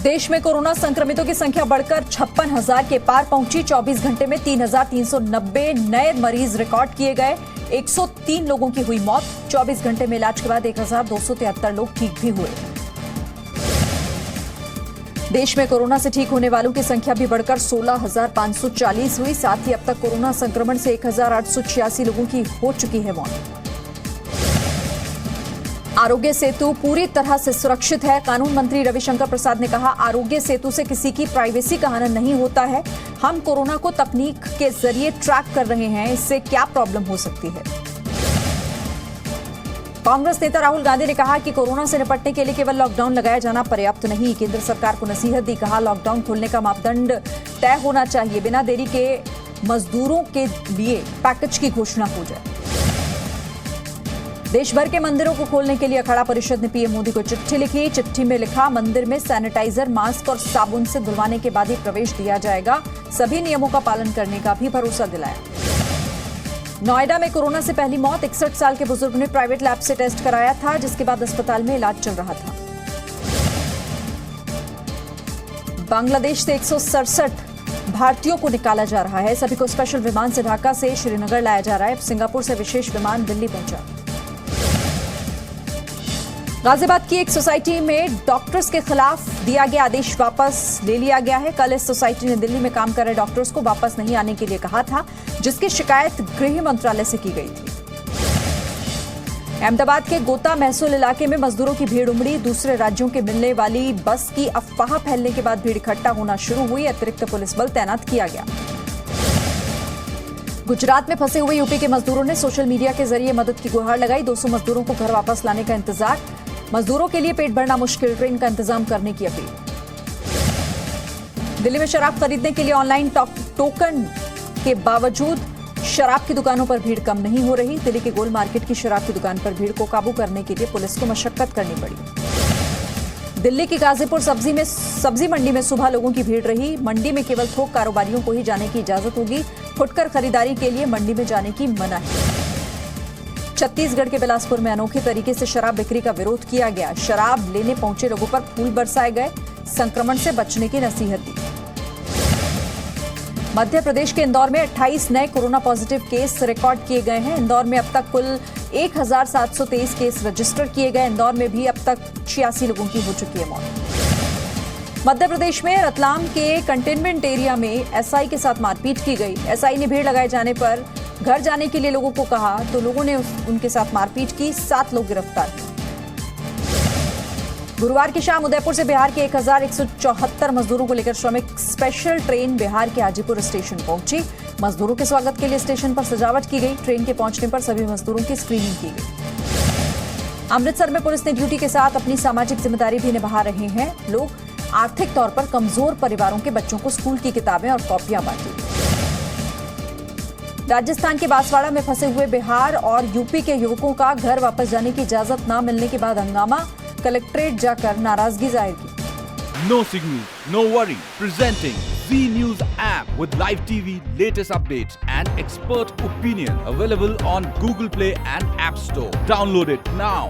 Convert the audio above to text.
देश में कोरोना संक्रमितों की संख्या बढ़कर 56,000 के पार पहुंची। 24 घंटे में 3,390 नए मरीज रिकॉर्ड किए गए। 103 लोगों की हुई मौत। 24 घंटे में इलाज के बाद 1,273 लोग ठीक भी हुए। देश में कोरोना से ठीक होने वालों की संख्या भी बढ़कर 16,540 हुई। साथ ही अब तक कोरोना संक्रमण से 1,886 लोगों की हो चुकी है मौत। आरोग्य सेतु पूरी तरह से सुरक्षित है। कानून मंत्री रविशंकर प्रसाद ने कहा, आरोग्य सेतु से किसी की प्राइवेसी का हनन नहीं होता है। हम कोरोना को तकनीक के जरिए ट्रैक कर रहे हैं, इससे क्या प्रॉब्लम हो सकती है। कांग्रेस नेता राहुल गांधी ने कहा कि कोरोना से निपटने के लिए केवल लॉकडाउन लगाया जाना पर्याप्त नहीं। केंद्र सरकार को नसीहत दी। कहा, लॉकडाउन खोलने का मापदंड तय होना चाहिए। बिना देरी के मजदूरों के लिए पैकेज की घोषणा हो जाए। देश भर के मंदिरों को खोलने के लिए अखाड़ा परिषद ने पीएम मोदी को चिट्ठी लिखी। चिट्ठी में लिखा, मंदिर में सैनिटाइजर, मास्क और साबुन से धुलवाने के बाद ही प्रवेश दिया जाएगा। सभी नियमों का पालन करने का भी भरोसा दिलाया। नोएडा में कोरोना से पहली मौत। 61 साल के बुजुर्ग ने प्राइवेट लैब से टेस्ट कराया था, जिसके बाद अस्पताल में इलाज चल रहा था। बांग्लादेश से 167 भारतीयों को निकाला जा रहा है। सभी को स्पेशल विमान से ढाका से श्रीनगर लाया जा रहा है। सिंगापुर से विशेष विमान दिल्ली पहुंचा। गाजियाबाद की एक सोसाइटी में डॉक्टर्स के खिलाफ दिया गया आदेश वापस ले लिया गया है। कल इस सोसाइटी ने दिल्ली में काम कर रहे डॉक्टर्स को वापस नहीं आने के लिए कहा था, जिसकी शिकायत गृह मंत्रालय से की गई थी। अहमदाबाद के गोता महसूल इलाके में मजदूरों की भीड़ उमड़ी। दूसरे राज्यों के मिलने वाली बस की अफवाह फैलने के बाद भीड़ इकट्ठा होना शुरू हुई। अतिरिक्त पुलिस बल तैनात किया गया। गुजरात में फंसे हुए यूपी के मजदूरों ने सोशल मीडिया के जरिए मदद की गुहार लगाई। 200 मजदूरों को घर वापस लाने का इंतजार। मजदूरों के लिए पेट भरना मुश्किल, ट्रेन का इंतजाम करने की अपील। दिल्ली में शराब खरीदने के लिए ऑनलाइन टोकन के बावजूद शराब की दुकानों पर भीड़ कम नहीं हो रही। दिल्ली के गोल मार्केट की शराब की दुकान पर भीड़ को काबू करने के लिए पुलिस को मशक्कत करनी पड़ी। दिल्ली की गाजीपुर सब्जी मंडी में सुबह लोगों की भीड़ रही। मंडी में केवल थोक कारोबारियों को ही जाने की इजाजत होगी। फुटकर खरीदारी के लिए मंडी में जाने की मनाही। छत्तीसगढ़ के बिलासपुर में अनोखे तरीके से शराब बिक्री का विरोध किया गया। शराब लेने पहुंचे लोगों पर फूल बरसाए गए। संक्रमण से बचने की नसीहत दी। मध्य प्रदेश के इंदौर में 28 नए कोरोना पॉजिटिव केस रिकॉर्ड किए गए हैं। इंदौर में अब तक कुल 1,723 केस रजिस्टर किए गए। इंदौर में भी अब तक 86 लोगों की हो चुकी है मौत। मध्य प्रदेश में रतलाम के कंटेनमेंट एरिया में एसआई के साथ मारपीट की गई। एसआई ने भीड़ लगाए जाने पर घर जाने के लिए लोगों को कहा, तो लोगों ने उनके साथ मारपीट की। 7 लोग गिरफ्तार हुए। गुरुवार की शाम उदयपुर से बिहार के 1,174 मजदूरों को लेकर श्रमिक स्पेशल ट्रेन बिहार के हाजीपुर स्टेशन पहुंची। मजदूरों के स्वागत के लिए स्टेशन पर सजावट की गई। ट्रेन के पहुंचने पर सभी मजदूरों की स्क्रीनिंग की गई। अमृतसर में पुलिस ने ड्यूटी के साथ अपनी सामाजिक जिम्मेदारी भी निभा रहे हैं लोग। आर्थिक तौर पर कमजोर परिवारों के बच्चों को स्कूल की किताबें और कॉपियां बांटी। राजस्थान के बांसवाड़ा में फंसे हुए बिहार और यूपी के युवकों का घर वापस जाने की इजाजत न मिलने के बाद हंगामा। कलेक्ट्रेट जाकर नाराजगी जाहिर की। No signal, no worry. Presenting Z News app with live TV, latest updates and expert opinion. Available on Google Play and App Store. Download it now.